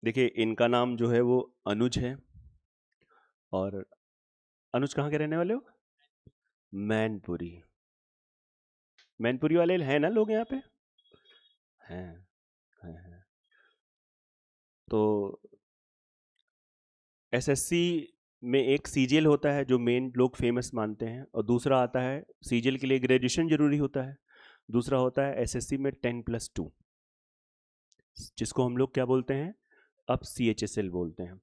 देखिए, इनका नाम जो है वो अनुज है। और अनुज कहाँ के रहने वाले हो? मैनपुरी। मैनपुरी वाले हैं ना लोग यहाँ पे? हैं। हैं। तो एसएससी में एक सीजीएल होता है जो मेन लोग फेमस मानते हैं, और दूसरा आता है सीजीएल के लिए ग्रेजुएशन जरूरी होता है। दूसरा होता है एसएससी में 10+2, जिसको हम लोग क्या बोलते हैं, अब सीएचएसएल बोलते हैं।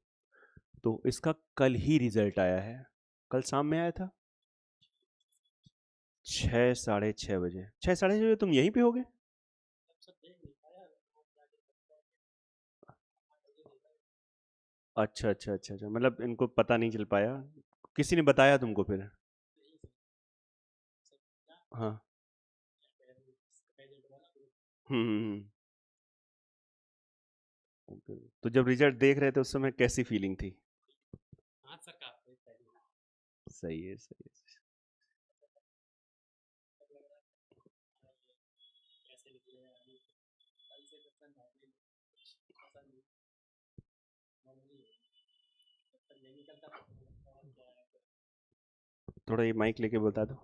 तो इसका कल ही रिजल्ट आया है। कल शाम में आया था 6, 6:30 बजे। 6, 6:30 बजे तुम यहीं पे होगे? अच्छा अच्छा अच्छा अच्छा, मतलब इनको पता नहीं चल पाया। किसी ने बताया तुमको फिर? हाँ। हम्म। ओके। तो जब रिजल्ट देख रहे थे उस समय कैसी फीलिंग थी? सही है, सही है। थोड़ा ये माइक लेके बता दो।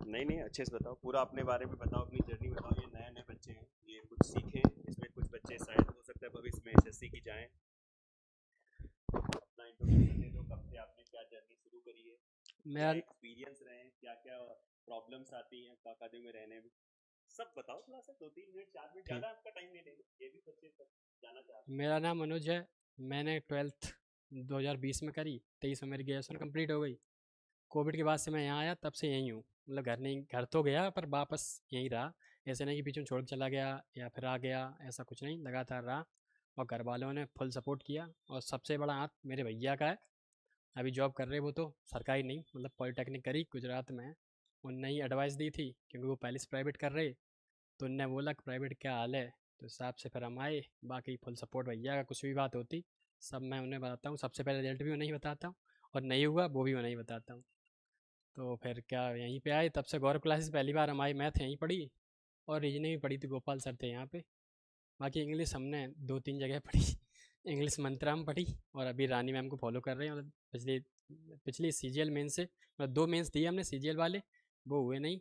नहीं नहीं, अच्छे से बताओ, पूरा अपने बारे में बताओ, अपनी जर्नी बताओ। ये नए नए बच्चे हैं, ये कुछ सीखें, इसमें कुछ बच्चे शायद हो सकता है भविष्य में एसएससी की जाएं। अपना इंट्रोडक्शन दे दो, कब से आपने क्या जर्नी शुरू करी है, क्या मेरा एक्सपीरियंस रहे हैं, क्या क्या प्रॉब्लम्स आती हैं अकादमी में रहने में। सब बताओ थोड़ा सा, 2-3 मिनट 4 मिनट, ठीक। ज़्यादा आपका टाइम नहीं लेंगे, ये भी बच्चे सब जाना चाहते हैं। मेरा नाम अनुज है। मैंने 12th 2020 में करी, 23 में मेरी ग्रेजुएशन कंप्लीट हो गई। कोविड के बाद से मैं यहाँ आया, तब से यहीं हूँ। मतलब घर नहीं, घर तो गया पर वापस यहीं रहा। ऐसे नहीं कि बीच में छोड़ के चला गया या फिर आ गया, ऐसा कुछ नहीं, लगातार रहा। और घर वालों ने फुल सपोर्ट किया, और सबसे बड़ा हाथ मेरे भैया का है। अभी जॉब कर रहे, वो तो सरकारी नहीं, मतलब पॉलिटेक्निक करी गुजरात में है। उनने ही एडवाइस दी थी, क्योंकि वो पहले से प्राइवेट कर रहे। तो उनने बोला कि प्राइवेट क्या हाल है, तो इस हिसाब से फिर हम आए। बाकी फुल सपोर्ट भैया का, कुछ भी बात होती सब मैं उन्हें बताता हूँ। सबसे पहले रिजल्ट भी उन्हें ही बताता हूँ, और नहीं हुआ वो भी उन्हें ही बताता हूँ। तो फिर क्या, यहीं पे आए, तब से गौरव क्लासेस पहली बार हमारी मैथ यहीं पढ़ी। और रीजनिंग भी पढ़ी थी, गोपाल सर थे यहाँ पे। बाकी इंग्लिश हमने 2-3 जगह पढ़ी। इंग्लिश मंत्रा में पढ़ी, और अभी रानी मैम को फॉलो कर रहे हैं। मतलब पिछली पिछली सीजीएल मेन से, मतलब 2 मेंस दिए हमने सीजीएल वाले, वो हुए नहीं।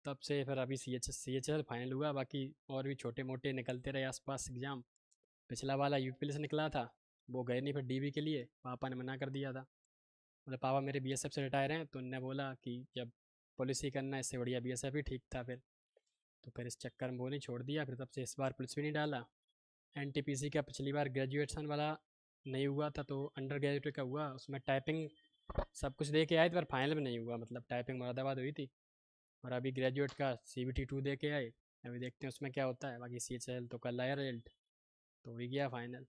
तब से फिर अभी सी एच एल फाइनल हुआ। बाकी और भी छोटे मोटे निकलते रहे आसपास एग्ज़ाम। पिछला वाला यूपीएल से निकला था, वो गए नहीं फिर डीबी के लिए, पापा ने मना कर दिया था। मतलब पापा मेरे बीएसएफ से रिटायर हैं, तो उनने बोला कि जब पुलिस ही करना है, इससे बढ़िया बीएसएफ ही ठीक था फिर। तो फिर इस चक्कर में वो नहीं, छोड़ दिया। फिर तब से इस बार पुलिस भी नहीं डाला। एनटीपीसी का पिछली बार ग्रेजुएशन वाला नहीं हुआ था, तो अंडर ग्रेजुएट का हुआ, उसमें टाइपिंग सब कुछ दे के आए थे, पर फाइनल में नहीं हुआ। मतलब टाइपिंग मुरादाबाद हुई थी। और अभी ग्रेजुएट का CBT 2 दे के आए। अभी देखते हैं उसमें क्या होता है। बाकी CHL तो कल आया रिजल्ट, तो वही गया फाइनल।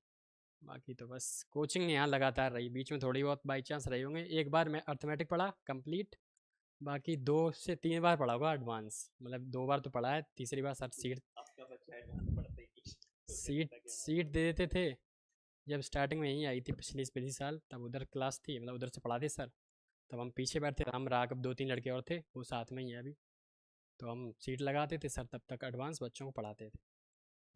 बाकी तो बस कोचिंग यहाँ लगातार रही, बीच में थोड़ी बहुत बाई चांस रही होंगे। एक बार मैं अर्थमेटिक पढ़ा कंप्लीट। बाकी 2 से 3 बार पढ़ा होगा एडवांस, मतलब 2 बार तो पढ़ा है, तीसरी बार सर सीट आपका बच्चा एडवांस पढ़ते ही तो फिर सीट ऐसा क्या है? सीट दे देते थे। जब स्टार्टिंग में यहीं आई थी पिछली पिछली साल, तब उधर क्लास थी, मतलब उधर से पढ़ाते सर। तब हम पीछे बैठते, हम राघव 2-3 लड़के और थे, वो साथ में ही है अभी। तो हम सीट लगाते थे, सर तब तक एडवांस बच्चों को पढ़ाते थे।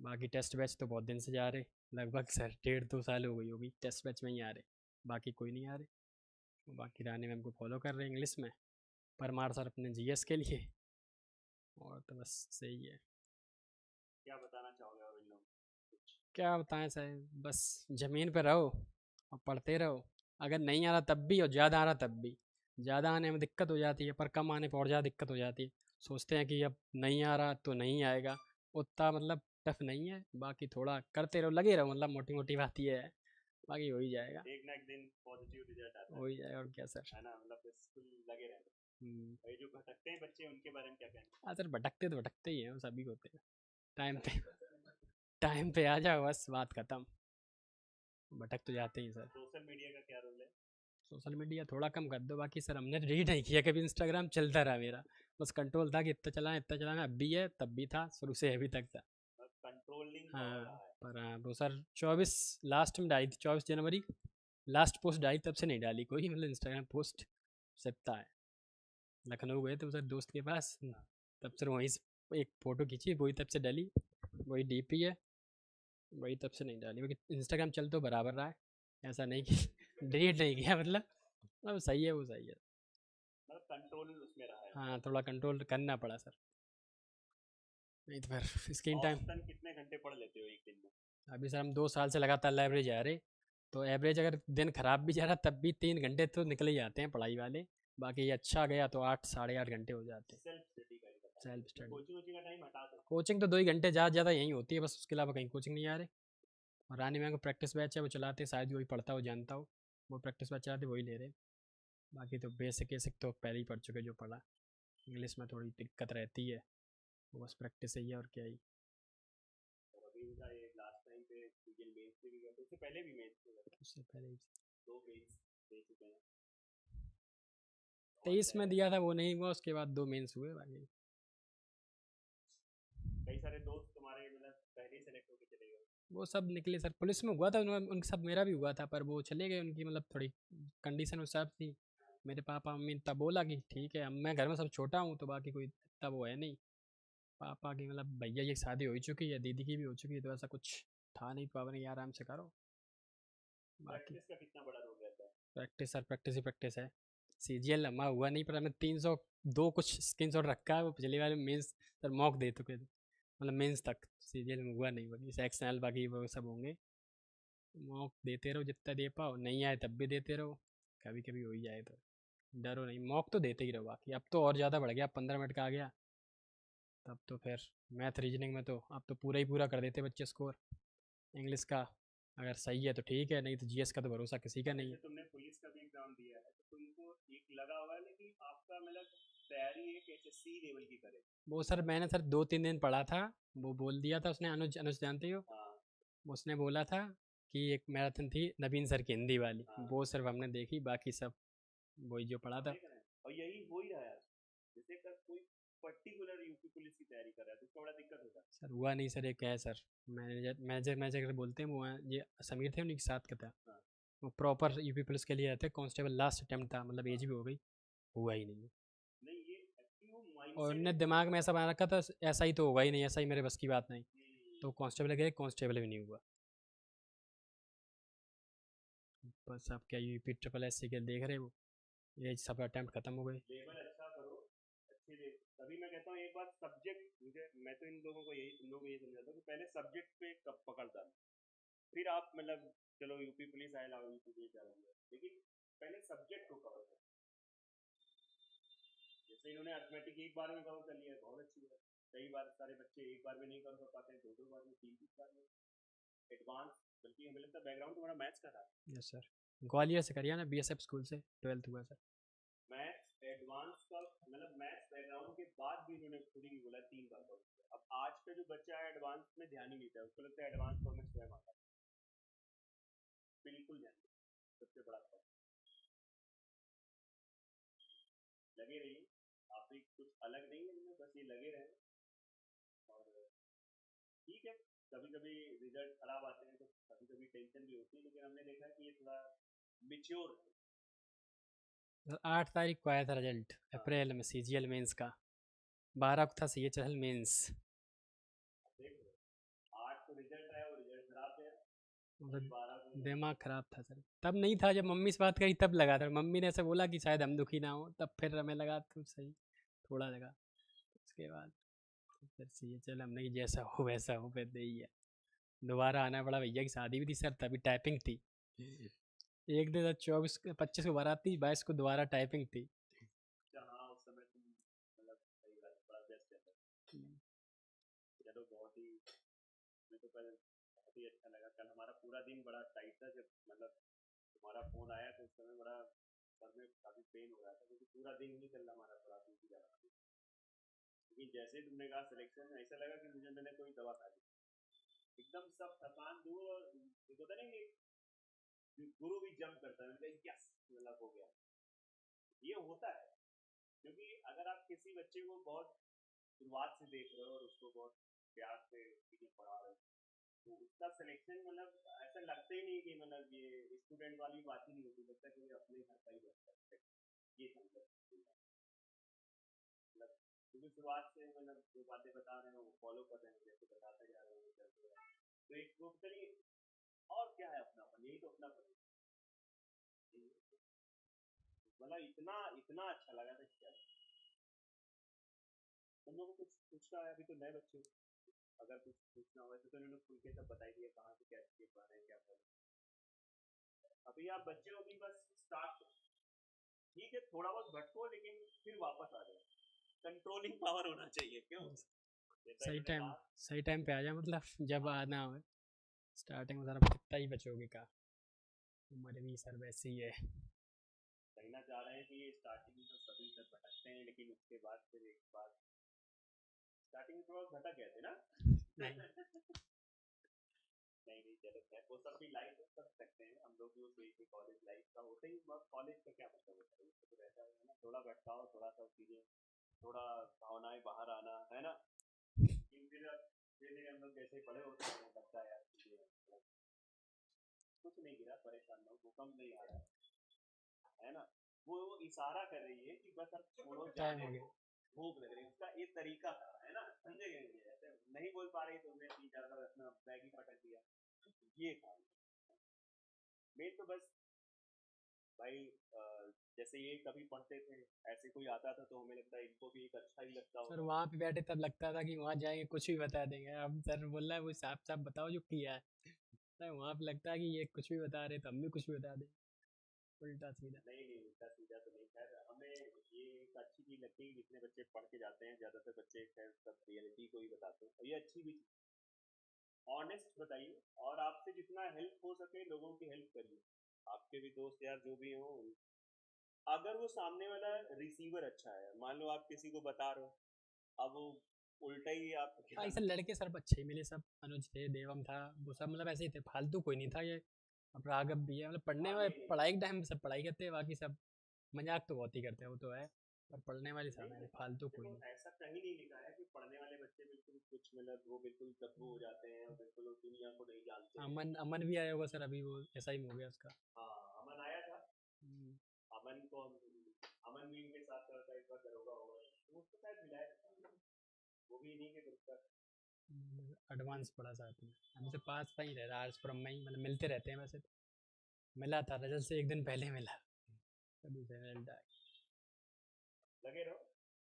बाकी टेस्ट बैच तो बहुत दिन से जा रहे, लगभग सर 1.5-2 साल हो गई होगी टेस्ट बैच में ही आ रहे। बाकी कोई नहीं आ रहे। बाकी रानी मैम को फॉलो कर रहे हैं इंग्लिश में, परमार सर अपने जीएस के लिए। और तो बस सही है। क्या बताना चाहोगे और इन लोगों कुछ? क्या बताएं सर, बस ज़मीन पे रहो और पढ़ते रहो। अगर नहीं आ रहा तब भी, और ज़्यादा आ रहा तब भी। ज़्यादा आने में दिक्कत हो जाती है, पर कम आने पर और ज़्यादा दिक्कत हो जाती है। सोचते हैं कि अब नहीं आ रहा तो नहीं आएगा, उतना मतलब टफ नहीं है। बाकी थोड़ा करते रहो, लगे रहो, मतलब मोटी मोटी बात ये है। बाकी हो ही जाएगा। एक ना एक दिन पॉजिटिव रिजल्ट आता हो ही जाएगा, और क्या सर। है ना? मतलब बिल्कुल लगे रहना। हम्म। और ये जो भटकते हैं बच्चे, उनके बारे में क्या कहना हाँ सर, भटकते तो भटकते ही हैं, वो सभी को होते हैं। टाइम पे टाइम पे आ जाओ, बस बात खत्म। भटक तो जाते ही सर। है? सोशल मीडिया का क्या रोल है? सोशल मीडिया थोड़ा कम कर दो। बाकी सर हमने रीड नहीं किया कभी, इंस्टाग्राम चलता रहा मेरा। बस कंट्रोल था कि इतना चलाना, अब भी है तब भी था, शुरू से अभी तक था। कंट्रोलिंग पावर हाँ। रहा है। पर हाँ, वो सर 24 लास्ट में डाली थी, 24 जनवरी लास्ट पोस्ट डाली, तब से नहीं डाली कोई, मतलब इंस्टाग्राम पोस्ट सकता है। लखनऊ गए थे सर दोस्त के पास, तब से वहीं से एक फ़ोटो खींची, वही तब से डली। वही डीपी है। वही तब से नहीं डाली, क्योंकि इंस्टाग्राम चल तो बराबर रहा है, ऐसा नहीं कि डिलीट नहीं किया, मतलब सही है, वो सही है। मतलब कंट्रोल उसमें रहा है। हाँ, थोड़ा कंट्रोल करना पड़ा सर, नहीं तो फिर स्क्रीन टाइम। औसतन कितने घंटे पढ़ लेते हो एक दिन में? अभी सर हम 2 साल से लगातार लाइब्रेरी जा रहे, तो एवरेज अगर दिन खराब भी जा रहा तब भी 3 घंटे तो निकल ही जाते हैं पढ़ाई वाले। बाकी ये अच्छा गया तो 8 साढ़े 8 घंटे हो जाते हैं। सेल्फ स्टडी का ही बता रहे सेल्फ हो, स्टडी, कोचिंग वोचिंग का टाइम हटा सकते कोचिंग तो 2 ही घंटे ज़्यादा ज़्यादा यहीं होती है बस, उसके अलावा कहीं कोचिंग नहीं आ रहे। और रानी मैम को प्रैक्टिस बैच है, वो चलाते हैं, शायद वही पढ़ता हो जानता हो, वो प्रैक्टिस बैच चलाते वही ले रहे। बाकी तो बेसिक बेसिक तो पहले ही पढ़ चुके जो पढ़ा। इंग्लिश में थोड़ी दिक्कत रहती है, वो बस प्रैक्टिस ही है और क्या ही। हो। और अभी उनका ये लास्ट टाइम पे सीजन मेंस पे भी गया, तो उससे पहले भी मेंस पे गए, उससे पहले ही दो मेंस दे चुके हैं। और 23 क्या में है, दिया था, वो नहीं हुआ, उसके बाद 2 मेंस हुए बाकी। कई सारे दोस्त तुम्हारे मतलब पहले ही सेलेक्ट होकर चले गए। वो सब निकले सर, पुलिस में हुआ था उनके साथ, मेरा भी हुआ था, पर वो चले गए, उनकी मतलब थोड़ी कंडीशन उस हिसाब थी। मेरे पापा मम्मी ने तब बोला कि ठीक है, अब मैं घर में सब छोटा हूँ तो बाकी कोई तब वो है नहीं। पापा की मतलब भैया की शादी हो ही चुकी है, दीदी की भी हो चुकी है, तो ऐसा कुछ था नहीं, पापा ने आराम से करो। बाकी प्रैक्टिस का कितना बड़ा रोल रहता है? प्रैक्टिस सर, प्रैक्टिस ही प्रैक्टिस है। CGL लम्बा हुआ नहीं, पर हमें 302 कुछ स्क्रीनशॉट रखा है, वो पिछली वाले मेंस सर मॉक दे चुके थे, मतलब मेंस तक। CGL में हुआ नहीं, बाकी एक्सएल बाकी वो सब होंगे। मॉक देते रहो जितना दे पाओ, नहीं आए तब भी देते रहो, कभी कभी हो ही जाए तो डरो नहीं, मॉक तो देते ही रहो। बाकी अब तो और ज़्यादा बढ़ गया, 15 मिनट का आ गया, तब तो फिर मैथ रीजनिंग में तो अब तो पूरा ही पूरा कर देते बच्चे स्कोर। इंग्लिश का अगर सही है तो ठीक है, नहीं तो GS का तो भरोसा किसी का नहीं जैसे है। तुमने पुलिस का भी एग्जाम दिया है, तो तुमको एक लगा होगा ना कि आपका मतलब तैयारी एक HSC लेवल की करे। वो सर मैंने सर 2 3 दिन पढ़ा था, वो बोल दिया था उसने, अनुज अनुज जानते हो, हाँ उसने बोला था कि एक मैराथन थी नवीन सर की हिंदी वाली, हाँ, वो सिर्फ हमने देखी, बाकी सब वही जो पढ़ा हम था। देख रहे हैं और यही हो ही रहा है आज। जैसे अगर कोई पर्टिकुलर यूपी पुलिस की तैयारी कर रहा है तो उसका बड़ा दिक्कत होता है। सर हुआ नहीं सर, ये क्या है सर, मैनेजर मैनेजर मैनेजर करके बोलते हैं, वो हैं ये समीर थे उन्हीं के साथ का था, हाँ, वो प्रॉपर यूपी पुलिस के लिए आए थे, कांस्टेबल लास्ट अटेम्प्ट था, मतलब एज भी हो गई, हुआ ही नहीं। नहीं ये एक्चुअली वो और माइंडसेट उनने है बहुत दिमाग में बड़ा। ऐसा बना रखा था, ऐसा ही तो होगा ही नहीं, ऐसा ही मेरे बस की बात नहीं, तो कांस्टेबल गए, कांस्टेबल भी नहीं हुआ। बस आप क्या यूपी ट्रिपल एस सी के देख रहे हो, ये सब अटेम्प्ट खत्म हो गए। लेवल अच्छा करो, अच्छे दे। तभी मैं कहता हूँ एक बार सब्जेक्ट मुझे, मैं तो इन लोगों को यही, इन लोगों को यही समझाता हूँ कि पहले सब्जेक्ट पे कब पकड़ डालो, फिर आप मतलब चलो यूपी पुलिस आए लाओ यूपी पुलिस आ जाऊंगा, लेकिन पहले सब्जेक्ट को कवर करो। जैसे इन्होंने अर्थमेटिक एक बार में कवर कर लिया है, बहुत अच्छी बात। कई बार सारे बच्चे एक बार में नहीं कर पाते हैं, दो दो बार में, तीन तीन बार में। एडवांस, बल्कि हमें लगता है बैकग्राउंड तुम्हारा मैथ्स का था। यस सर, ग्वालियर से करिए ना, BSF स्कूल से 12th हुआ सर। मैथ्स एडवांस का मतलब मैथ्स बैकग्राउंड के बाद भी इन्होंने खुद ही बोला तीन बार कवर किया। अब आज का जो बच्चा है एडवांस में ध्यान ही नहीं देता है, उसको लगता है एडवांस तो हमें स्वयं आता है। बिल्कुल ध्यान नहीं, सबसे बड़ा फर्क। लगे रहिए, आप भी कुछ अलग नहीं है इनमें, बस ये लगे रहे। और ठीक है, कभी कभी रिजल्ट खराब आते हैं तो कभी कभी टेंशन भी होती है, लेकिन हमने देखा कि ये थोड़ा मिच्योर है। सर 8 तारीख को आया था रिजल्ट हाँ, अप्रैल में, CGL मेंस का, 12 को था CHL मेंस। देख लो, 8 को रिजल्ट आया, वो रिजल्ट खराब गया, अभी मतलब 12 को। दिमाग खराब था सर, तब नहीं था, जब मम्मी से बात करी तब लगा था, मम्मी ने ऐसे बोला कि शायद हम दुखी ना हो, तब फिर हमें लगा तो सही, थोड़ा लगा। उसके बाद फिर CHL हमने कि जैसा हो वैसा हो, फिर नहीं है, दोबारा आना पड़ा, भैया की शादी भी थी सर, तभी टाइपिंग थी, एक दिन 24 25 को बारात थी, 22 को दोबारा टाइपिंग थी। अच्छा हाँ, उस समय तुम मतलब सही बात है, बड़ा व्यस्त रहता है। चलो बहुत ही, मैं तो कल बहुत ही अच्छा लगा, कल हमारा पूरा दिन बड़ा टाइट था, जब मतलब तुम्हारा फोन आया तो उस समय बड़ा सर में काफी पेन हो रहा था, क्योंकि पूरा दिन ही कल हमारा थोड़ा टूट जा रहा था। लेकिन जैसे ही तुमने कहा सिलेक्शन, ऐसा लगा कि मुझे मैंने कोई दवा खा ली, एकदम सब थकान दूर। और एक होता नहीं कि गुरु भी जंप करता है, मैंने कहा यस मतलब हो गया। ये होता है, क्योंकि अगर आप किसी बच्चे को बहुत शुरुआत से देख रहे हो और उसको बहुत प्यार से चीजें पढ़ा रहे हो, तो उसका सिलेक्शन मतलब ऐसा लगता ही नहीं कि मतलब ये स्टूडेंट वाली बात ही नहीं होती, लगता है कि ये अपने घर का ही बच्चा है, ये समझ मतलब। क्योंकि शुरुआत से मतलब जो बातें बता रहे हैं वो फॉलो कर रहे हैं, जैसे बताते जा रहे हैं, तो एक वो चलिए और क्या है अपनापन, यही तो अपनापन है। मतलब इतना इतना अच्छा लगा था क्या। तुम लोगों को कुछ पूछना है, अभी तो नए बच्चे हो, अगर कुछ पूछना हो तो इन्होंने खुल के सब बताई दिया कहाँ से क्या चीजें पढ़ रहे हैं क्या पढ़ रहे हैं। अभी आप बच्चे हो, अभी बस स्टार्ट, ठीक है थोड़ा बहुत भटको लेकिन फिर वापस आ जाए, कंट्रोलिंग पावर होना चाहिए, क्यों जैसा सही इन्होंने टाइम कहा। सही टाइम पे आ जाए, मतलब जब हाँ, आना हो स्टार्टिंग में, ज़रा कितना ही बचोगे का, उम्र भी सर वैसी ही है। कहना चाह रहे हैं कि ये स्टार्टिंग में तो सभी सब भटकते हैं, लेकिन उसके बाद फिर एक बार स्टार्टिंग में थोड़ा भटक गए थे ना। नहीं, नहीं नहीं चलो खैर, वो सब भी लाइफ में कर सकते हैं हम लोग भी, उस एक कॉलेज लाइफ का होते ही, कॉलेज का क्या मतलब होता है, उसका तो रहता है ना, थोड़ा भटकाओ थोड़ा सा चीजें, थोड़ा भावनाएं बाहर आना है ना। लेकिन फिर धीरे धीरे हम लोग जैसे बड़े होते हैं लगता है यार चीजें मतलब कुछ नहीं गिरा, परेशान ना हो, भूकंप नहीं आ रहा है ना। वो इशारा कर रही है कि बस अब छोड़ो टाइम जाने हो दो, गया। भूख लग रही है, उसका एक तरीका था है ना, समझे गए, ऐसे नहीं बोल पा रही तो हमने 3-4 बार अपना बैग ही पटक दिया, ये था मेन तो बस भाई। जैसे ये कभी पढ़ते थे, ऐसे कोई आता था तो हमें लगता है इनको भी एक अच्छा ही लगता सर होगा। वहाँ पे बैठे तब लगता था कि वहाँ जाएंगे कुछ भी बता देंगे, अब सर बोल रहा है वो साफ साफ बताओ जो किया है। सर वहाँ पे लगता है कि ये कुछ भी बता रहे तो हम भी कुछ भी बता दें, उल्टा सीधा। नहीं नहीं उल्टा सीधा तो नहीं, खैर हमें ये एक अच्छी चीज लगती है, जितने बच्चे पढ़ के जाते हैं ज्यादातर बच्चे खैर सब रियलिटी को ही बताते हैं, और ये अच्छी भी चीज, ऑनेस्ट बताइए, और आपसे जितना हेल्प हो सके लोगों की हेल्प करिए, आपके भी दोस्त यार जो भी हो, अगर वो सामने वाला रिसीवर अच्छा है, मान लो आप किसी को बता रहे हो, अब वो उल्टा ही आप हाँ क्या। सर लड़के सर अच्छे ही मिले, सब अनुज थे, देवम था, वो सब मतलब ऐसे ही थे, फालतू कोई नहीं था ये। अब राघव भी है, मतलब पढ़ने हाँ में नहीं नहीं पढ़ाई के टाइम सब पढ़ाई करते हैं, बाकी सब मजाक तो बहुत ही करते हैं, वो तो है, पर पढ़ने वाली नहीं सादा है, नहीं, फालतू कोई देखो नहीं। ऐसा कहीं नहीं लिखा है कि पढ़ने वाले बच्चे बिल्कुल कुछ मतलब वो बिल्कुल तब्बू हो जाते हैं और बिल्कुल वो दुनिया को नहीं जानते हैं। अमन अमन भी आया होगा सर, अभी वो ऐसा ही हो गया उसका। हाँ अमन आया था, हम्म, अमन को अमन भी इनके साथ था एक बार दरोगा होगा, तो उसको शायद मिलाया था, वो भी इन्हीं के ग्रुप का था। एडवांस पढ़ा साथ में, हमसे पास का ही रह रहा आर्ट्सपुरम में ही, मतलब मिलते रहते हैं वैसे तो। मिला था रजत से एक दिन पहले मिला, तो दूसरे रिजल्ट आ लगे रहो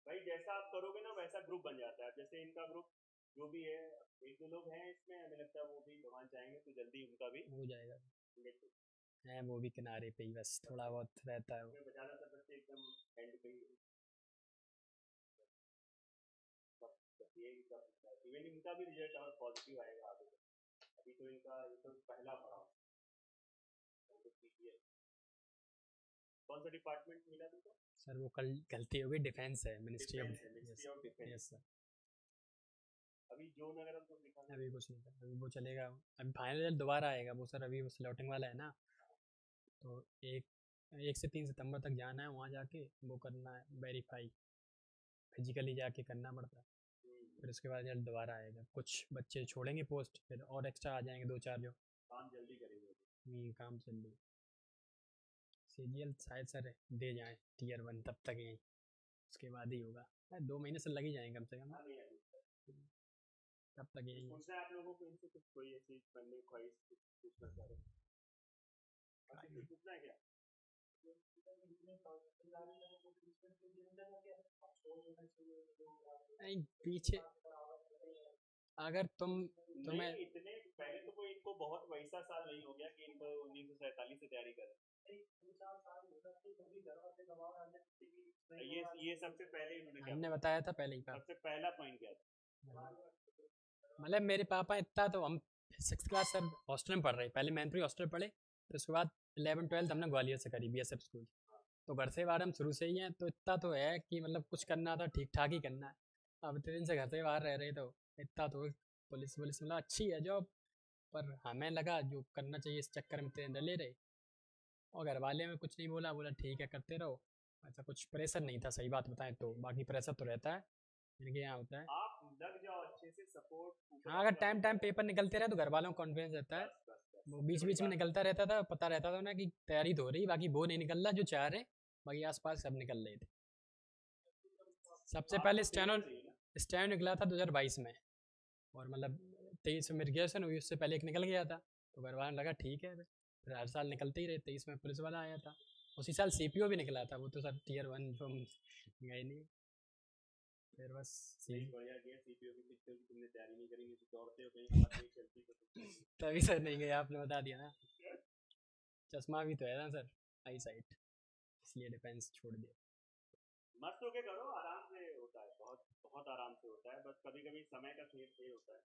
भाई, जैसा आप करोगे ना वैसा ग्रुप बन जाता है, जैसे इनका ग्रुप जो भी है, एक दो लोग हैं इसमें, हमें लगता है वो भी भगवान चाहेंगे तो जल्दी उनका भी हो जाएगा। सिलेक्ट है वो भी किनारे पे ही, बस सब थोड़ा सही, बहुत रहता है वो। उसमें बचाना सब बच्चे एकदम एंड पे ही सब सब ये सब, इवन इनका भी रिजल्ट और पॉजिटिव आएगा आगे, अभी तो इनका ये तो पहला पड़ा, वो तो सीपीएस, कौन सा डिपार्टमेंट मिला तुमको। सर वो कल गलती हो गई, डिफेंस है, मिनिस्ट्री ऑफ। डिफेंस है, yes. Ministry of defence. Yes sir. अभी जोन अगर हमको दिखाना अभी कुछ नहीं था, अभी वो चलेगा, अभी फाइनल रिजल्ट दोबारा आएगा वो सर, अभी वो स्लॉटिंग वाला है ना, तो एक 1 से 3 सितंबर तक जाना है वहाँ जाके, वो करना है वेरीफाई, फिजिकली जाके करना पड़ता है। फिर उसके बाद रिजल्ट दोबारा आएगा, कुछ बच्चे छोड़ेंगे पोस्ट, फिर और एक्स्ट्रा आ जाएंगे 2-4 जो। काम जल्दी करेंगे। काम चल रही। सीजीएल शायद सर दे जाएं Tier 1 तब तक यहीं, उसके बाद ही होगा। 2 महीने से लग ही जाएंगे कम से कम, हाँ नहीं अभी तब तक कुछ यहीं है। पूछना है आप लोगों को इनसे, कुछ कोई ऐसी बनने की ख्वाहिश कुछ पूछना चाह रहे हैं, आपसे कुछ पूछना है क्या। नहीं पीछे, अगर तुम्हें नहीं इतने पहले तो कोई इनको बहुत वैसा साल नहीं हो गया कि इनको 1947 से तैयारी करें, ये सबसे पहले इन्होंने क्या हमने पूछा, बताया था पहले ही था। सबसे पहला पॉइंट क्या था। मतलब मेरे पापा इतना तो, हम 6th क्लास सर हॉस्टल में पढ़ रहे, पहले मैनपुरी हॉस्टल पढ़े, तो उसके बाद 11th 12th हमने ग्वालियर से करी BSF स्कूल। तो घर से बाहर हम शुरू से ही हैं, तो इतना तो है कि मतलब कुछ करना था ठीक ठाक ही करना है। अब इतने दिन से घर से बाहर रह रहे, तो इतना तो पुलिस पुलिस मतलब अच्छी है जॉब, पर हमें लगा जो करना चाहिए इस चक्कर में इतने ले रहे, और घर वाले में कुछ नहीं बोला, बोला ठीक है करते रहो। ऐसा कुछ प्रेशर नहीं था, सही बात बताएं तो, बाकी प्रेशर तो रहता है, इनके यहाँ होता है। आप लग जाओ अच्छे से, सपोर्ट ऊपर हाँ अगर वाले का टाइम मिल टाइम जाएगा, पेपर निकलते रहे तो घर वालों को कॉन्फिडेंस रहता है। बस बस बस वो सबसे बीच बड़ी बीच में बात है। निकलता रहता था, पता रहता था ना कि तैयारी तो हो रही, बाकी वो नहीं निकल रहा जो चाह रहे, बाकी आसपास सब निकल रहे थे। सबसे पहले आपको देना चाहिए ना। स्टैनो निकला था 2022 में, और मतलब 23 में मेरी ग्रेजुएशन हुई, उससे पहले एक निकल गया था, तो घर वालों ने लगा ठीक है, फिर हर साल निकलते ही रहे। 23 में पुलिस वाला आया था, उसी साल सीपीओ भी निकला था, वो तो सर टीयर 1 तो गए नहीं। फिर बस बढ़िया किया, सीपीओ की पिक्चर की तुमने तैयारी नहीं करी, नहीं तो दौड़ते हो कहीं हवा तेज चलती तो तभी सर नहीं गए, आपने बता दिया ना। चश्मा भी तो है ना सर, आई साइट, इसलिए डिफेंस छोड़ दिया। मस्त होके करो, आराम से होता है, बहुत बहुत आराम से होता है, बस कभी कभी समय का खेल होता है।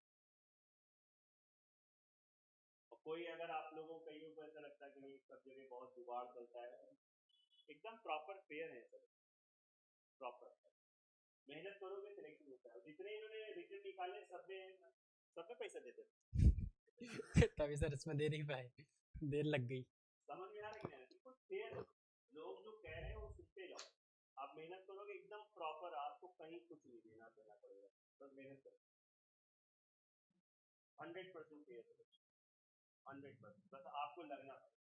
और कोई अगर आप लोगों को कहीं को ऐसा लगता है कि नहीं सब जगह बहुत जुगाड़ चलता है, एकदम प्रॉपर फेयर है सर, प्रॉपर मेहनत करोगे सिलेक्शन होता है। जितने इन्होंने रिजल्ट निकाले सब में पैसा देते थे तभी सर इसमें दे नहीं पाए, देर लग गई। समझ में आ रहा है कि कुछ फेयर लोग जो कह रहे हैं वो सुनते जाओ, आप मेहनत करोगे एकदम प्रॉपर, आपको कहीं कुछ नहीं देना पड़ेगा, बस मेहनत करो 100% फेयर, 100%, बस आपको लगना पड़ेगा।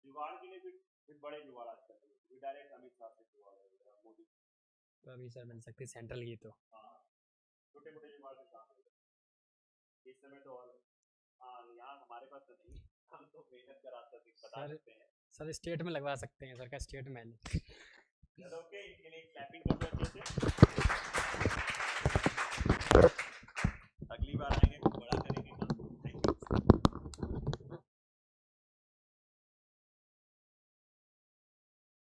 जुगाड़ के लिए फिर बड़े जुगाड़ आजकल डायरेक्ट अमित शाह से जुगाड़ है, मोदी तो अभी सर मिल सकती सेंट्रल की, तो हाँ छोटे मोटे जुगाड़ से काम होगा इस समय तो। और हाँ यहाँ हमारे पास तो नहीं, हम तो मेहनत करा सकते हैं सर स्टेट में लगवा सकते हैं, सर का स्टेट में चलो ओके, इनके लिए क्लैपिंग कर दो अच्छे से।